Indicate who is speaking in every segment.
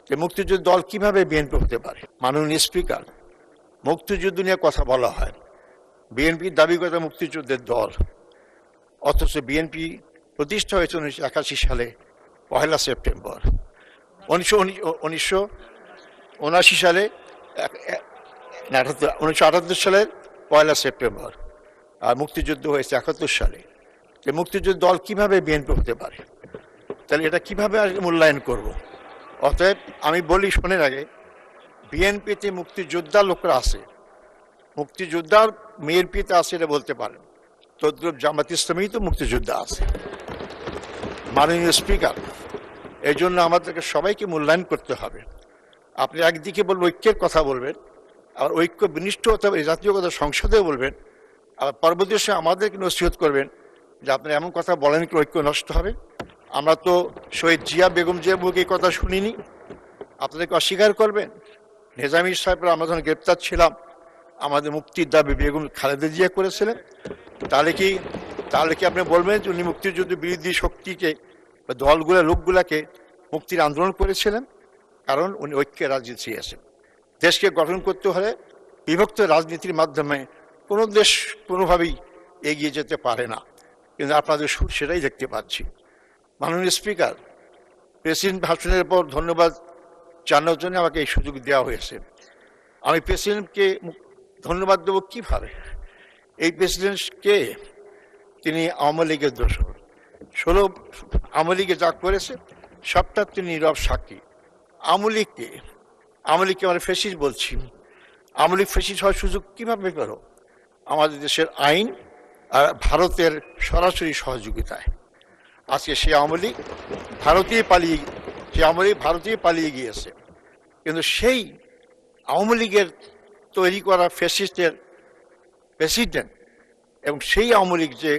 Speaker 1: যে মুক্তিযুদ্ধ দল কিভাবে বিএনপি হতে পারে। মাননীয় স্পিকার, মুক্তিযুদ্ধ নিয়ে কথা বলা হয়, বিএনপির দাবি করে মুক্তিযুদ্ধের দল, অথচ বিএনপি প্রতিষ্ঠা হয়েছে 1981 সালে 1 সেপ্টেম্বর। 1979 সালে 1978 সালের 1 সেপ্টেম্বর, আর মুক্তিযুদ্ধ হয়েছে 71 সালে। যে মুক্তিযুদ্ধ দল কিভাবে বিএনপি হতে পারে, তাহলে এটা কিভাবে মূল্যায়ন করব? অতএব আমি বলি, শোনেন আগে, বিএনপিতে মুক্তিযোদ্ধার লোকরা আছে, মুক্তিযোদ্ধার বিএনপিতে আছে, এটা বলতে পারেন। তদ্রুপ জামাত ইসলামী তো মুক্তিযোদ্ধা আছে। মাননীয় স্পিকার, এই জন্য আমাদেরকে সবাইকে মূল্যায়ন করতে হবে। আপনি একদিকে বলবেন ঐক্যের কথা বলবেন, আর ঐক্য বিনিষ্ট হতে হবে জাতীয় কথা সংসদেও বলবেন, আর পরবর্তী সময় আমাদেরকে নসিহত করবেন যে আপনি এমন কথা বলেন কি ঐক্য নষ্ট হবে। আমরা তো শহীদ জিয়া বেগম জিয়ার মুখে এই কথা শুনিনি, আপনাদেরকে অস্বীকার করবেন? নিজামী সাহেবরা আমরা যখন গ্রেপ্তার ছিলাম, আমাদের মুক্তির দাবি বেগম খালেদা জিয়া করেছিলেন। তাহলে কি আপনি বলবেন যে উনি মুক্তিযুদ্ধ বিরোধী শক্তিকে বা দলগুলা লোকগুলাকে মুক্তির আন্দোলন করেছিলেন? কারণ উনি ঐক্যের রাজনীতি চেয়েছেন। দেশকে গঠন করতে হলে বিভক্ত রাজনীতির মাধ্যমে কোনো দেশ কোনোভাবেই এগিয়ে যেতে পারে না, কিন্তু আপনাদের সুর সেটাই দেখতে পাচ্ছি। মাননীয় স্পিকার, প্রেসিডেন্ট ভাষণের পর ধন্যবাদ জানানোর জন্য আমাকে এই সুযোগ দেওয়া হয়েছে। আমি প্রেসিডেন্টকে ধন্যবাদ দেবো কিভাবে? এই প্রেসিডেন্টকে, তিনি আওয়ামী লীগের দোসর, 16 আওয়ামী লীগে যা করেছে সবটা তিনি নীরব সাক্ষী। আওয়ামী লীগকে আমরা ফেসিস্ট বলছি। আওয়ামী লীগ ফেসিস্ট হওয়ার সুযোগ কীভাবে পেল? আমাদের দেশের আইন আর ভারতের সরাসরি সহযোগিতায়। আজকে সে আওয়ামী লীগ ভারতীয় পালিয়ে গিয়েছে, কিন্তু সেই আওয়ামী লীগের তৈরি করা ফ্যাসিস্টের প্রেসিডেন্ট এবং সেই আওয়ামী লীগ যে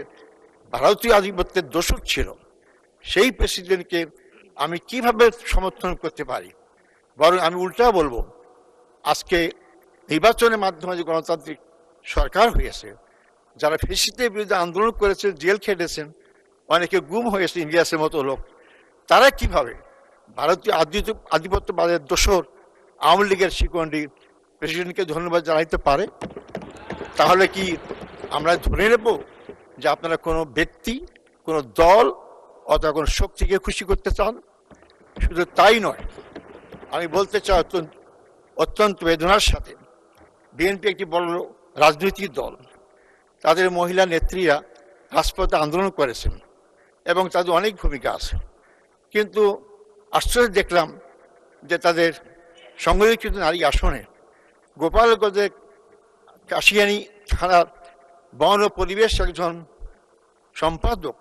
Speaker 1: ভারতীয় আধিপত্যের দোষক ছিল, সেই প্রেসিডেন্টকে আমি কিভাবে সমর্থন করতে পারি? বরং আমি উল্টা বলবো, আজকে নির্বাচনের মাধ্যমে যে গণতান্ত্রিক সরকার হয়েছে, যারা ফ্যাসিস্টের বিরুদ্ধে আন্দোলন করেছেন, জেল খেটেছেন, অনেকে গুম হয়েছে, ইলিয়াসের মতো লোক, তারা কিভাবে ভারতীয় আধিপত্যবাদের দোসর আওয়ামী লীগের শিকন্ডি প্রেসিডেন্টকে ধন্যবাদ জানাইতে পারে? তাহলে কি আমরা ধরে নেব যে আপনারা কোনো ব্যক্তি, কোনো দল অথবা কোনো শক্তিকে খুশি করতে চান? শুধু তাই নয়, আমি বলতে চাই অত্যন্ত বেদনার সাথে, বিএনপি একটি বড় রাজনৈতিক দল, তাদের মহিলা নেত্রীরা রাজপথে আন্দোলন করেছেন এবং তাদের অনেক ভূমিকা আছে, কিন্তু আশ্চর্য দেখলাম যে তাদের সংরক্ষিত নারী আসনে গোপালগঞ্জের কাশিয়ানী থানার বন ও পরিবেশ একজন সম্পাদক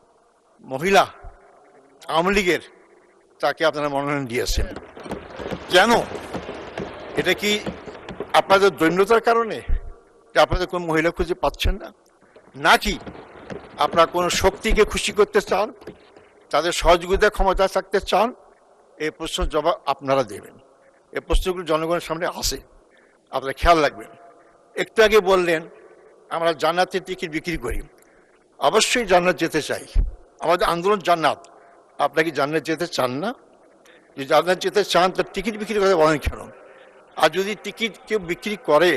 Speaker 1: মহিলা আওয়ামী লীগের, তাকে আপনারা মনোনয়ন দিয়েছেন। কেন? এটা কি আপনাদের দৈন্যতার কারণে যে আপনাদের কোনো মহিলা খুঁজে পাচ্ছেন না, নাকি আপনারা কোনো শক্তিকে খুশি করতে চান, তাদের সহযোগিতা ক্ষমতা থাকতে চান? এই প্রশ্নের জবাব আপনারা দেবেন। এই প্রশ্নগুলো জনগণের সামনে আসে, আপনারা খেয়াল রাখবেন। একটু আগে বললেন আমরা জান্নাতের টিকিট বিক্রি করি। অবশ্যই জান্নাত যেতে চাই, আমাদের আন্দোলন জান্নাত। আপনারা কি জান্নাত যেতে চান না? যদি জান্নাত যেতে চান তার টিকিট বিক্রি করে বলেন কেন? আর যদি টিকিট কেউ বিক্রি করে,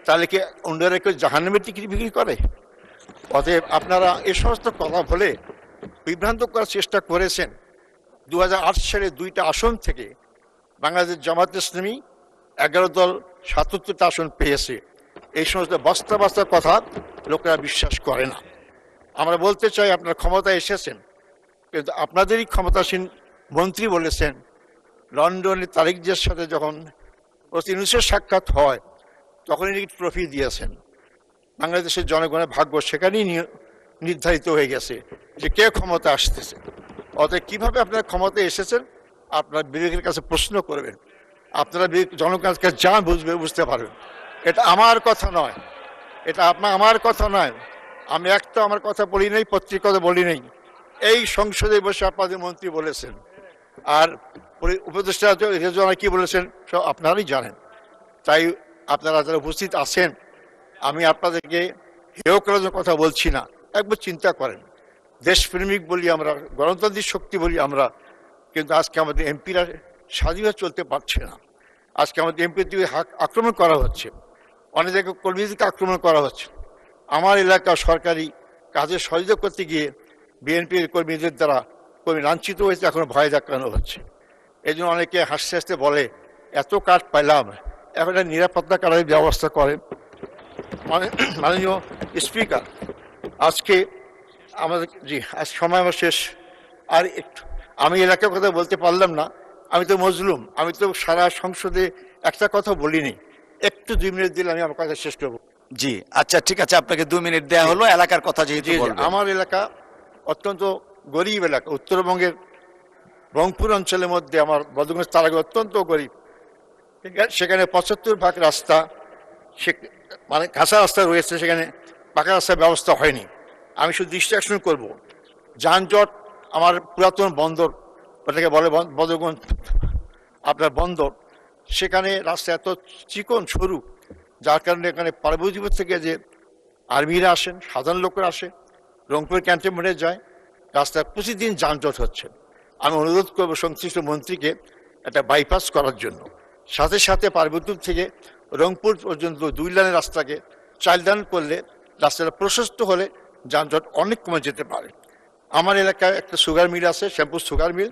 Speaker 1: তাহলে কি অন্যরা কেউ জাহান্নামের টিকিট বিক্রি করে? অতএব আপনারা এ সমস্ত কথা বলে বিভ্রান্ত করার চেষ্টা করেছেন। 2008 সালে 2টা আসন থেকে বাংলাদেশ জামাত ইসলামী 11 দল 77টা আসন পেয়েছে। এই সমস্ত বস্তা বস্তা কথা লোকেরা বিশ্বাস করে না। আমরা বলতে চাই, আপনারা ক্ষমতায় এসেছেন, কিন্তু আপনাদেরই ক্ষমতাসীন মন্ত্রী বলেছেন লন্ডনে তারেক জিয়ার সাথে যখন ইউনূসের সাক্ষাৎ হয়, তখনই নাকি ট্রফি দিয়েছেন। বাংলাদেশের জনগণের ভাগ্য সেখানেই নির্ধারিত হয়ে গেছে যে কে ক্ষমতা আসতেছে। অতএব কীভাবে আপনারা ক্ষমতায় এসেছেন আপনার বিবেকের কাছে প্রশ্ন করবেন। আপনারা জনগণের কাছে যা বুঝতে পারবেন। এটা আমার কথা নয়, এটা আমার কথা নয়। আমি একটা আমার কথা বলি নাই, পত্রিকাতে বলি নাই, এই সংসদে বসে আপনাদের মন্ত্রী বলেছেন, আর উপদেষ্টা রেজওয়ানা কি বলেছেন সব আপনারাই জানেন। তাই আপনারা যারা উপস্থিত আছেন, আমি আপনাদেরকে হেয় করার কথা বলছি না। একবার চিন্তা করেন, দেশপ্রেমিক বলি আমরা, গণতান্ত্রিক শক্তি বলি আমরা, কিন্তু আজকে আমাদের এমপিরা স্বাধীনভাবে চলতে পারছে না। আজকে আমাদের এমপি থেকে আক্রমণ করা হচ্ছে, অনেক জায়গায় কর্মীদেরকে আক্রমণ করা হচ্ছে। আমার এলাকা সরকারি কাজে সহযোগিতা করতে গিয়ে বিএনপির কর্মীদের দ্বারা কর্মী লাঞ্ছিত হয়েছে, এখন ভয় দেখানো হচ্ছে। এই জন্য অনেকে হাসতে হাসতে বলে এত কাঠ পাইলাম, এখন একটা নিরাপত্তা কার্ডের ব্যবস্থা করেন। মাননীয় স্পিকার, আজকে আমাদের জি আজ সময় আমার শেষ। আর একটু আমি এলাকার কথা বলতে পারলাম না, আমি তো মজলুম, আমি তো সারা সংসদে একটা কথা বলিনি। একটু 2 মিনিট দিলে আমি আমার কথা শেষ করবো।
Speaker 2: জি আচ্ছা, ঠিক আছে, আপনাকে 2 মিনিট দেয়া হলো এলাকার কথা যেহেতু
Speaker 1: জি,
Speaker 2: বলবেন।
Speaker 1: আমার এলাকা অত্যন্ত গরিব এলাকা, উত্তরবঙ্গের রংপুর অঞ্চলের মধ্যে আমার বদরগঞ্জ তারাগঞ্জ অত্যন্ত গরিব। সেখানে 75 ভাগ রাস্তা মানে কাঁচা রাস্তা রয়েছে, সেখানে পাকা রাস্তার ব্যবস্থা হয়নি। আমি শুধু দৃষ্টি আকর্ষণ করবো, যানজট আমার পুরাতন বন্দর, ওটাকে বলে বদরগঞ্জ আপনার বন্দর, সেখানে রাস্তা এত চিকন সরু, যার কারণে এখানে পার্বতীপুর থেকে যে আর্মিরা আসেন, সাধারণ লোকরা আসে, রংপুর ক্যান্টনমেন্টে যায়, রাস্তায় প্রতিদিন যানজট হচ্ছে। আমি অনুরোধ করবো সংশ্লিষ্ট মন্ত্রীকে একটা বাইপাস করার জন্য, সাথে সাথে পার্বতীপুর থেকে রংপুর পর্যন্ত 2 লাইনের রাস্তাকে 4 লাইন করলে রাস্তাটা প্রশস্ত হলে যানজট অনেক কমে যেতে পারে। আমার এলাকায় একটা সুগার মিল আছে, শ্যামপুর সুগার মিল।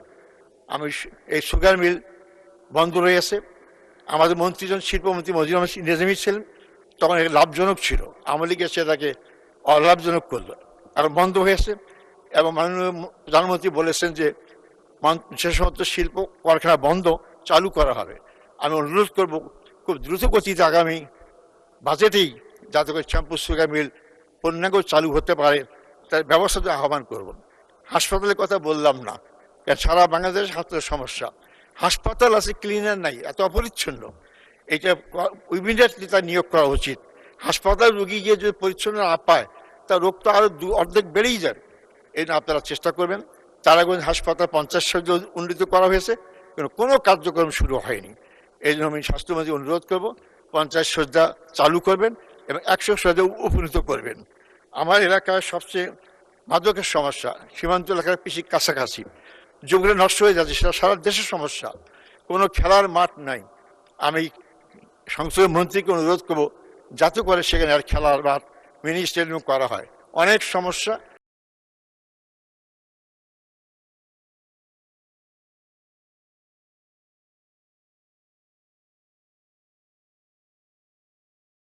Speaker 1: আমি এই সুগার মিল বন্ধ রয়েছে। আমাদের মন্ত্রীজন শিল্পমন্ত্রী মজিদ আহমদ নিজামী ছিলেন, তখন লাভজনক ছিল, আওয়ামী লীগ সেটাকে অলাভজনক করলো, এখন বন্ধ হয়েছে। এবং মাননীয় প্রধানমন্ত্রী বলেছেন যে সে সমস্ত শিল্প কারখানা বন্ধ চালু করা হবে। আমি অনুরোধ করব খুব দ্রুত গতিতে আগামী বাজেটেই যাতে করে শ্যামপুর সুগার মিল পূর্ণাঙ্গ চালু হতে পারে তার ব্যবস্থা আহ্বান করব। হাসপাতালের কথা বললাম না, সারা বাংলাদেশের হাসপাতালের সমস্যা। হাসপাতাল আছে, ক্লিনার নাই, এত অপরিচ্ছন্ন। এটা ইমিডিয়েটলি তার নিয়োগ করা উচিত। হাসপাতাল রুগী গিয়ে যদি পরিচ্ছন্ন না পায়, তার রোগ তো আরো অর্ধেক বেড়েই যাবে। এই জন্য আপনারা চেষ্টা করবেন। তারাগঞ্জ হাসপাতাল 50 শয্যা উন্নীত করা হয়েছে, কিন্তু কোনো কার্যক্রম শুরু হয়নি। এই জন্য আমি স্বাস্থ্যমন্ত্রী অনুরোধ করব 50 শয্যা চালু করবেন এবং 100 শয্যা উপনীত করবেন। আমার এলাকায় সবচেয়ে মাদকের সমস্যা, সীমান্ত এলাকার বেশি কাছাকাছি, যেগুলো নষ্ট হয়ে যাচ্ছে, সেটা সারা দেশের সমস্যা। কোনো খেলার মাঠ নাই। আমি সংসদীয় মন্ত্রীকে অনুরোধ করবো যাতে করে সেখানে আর খেলার মাঠ, মিনি স্টেডিয়াম করা হয়। অনেক সমস্যা,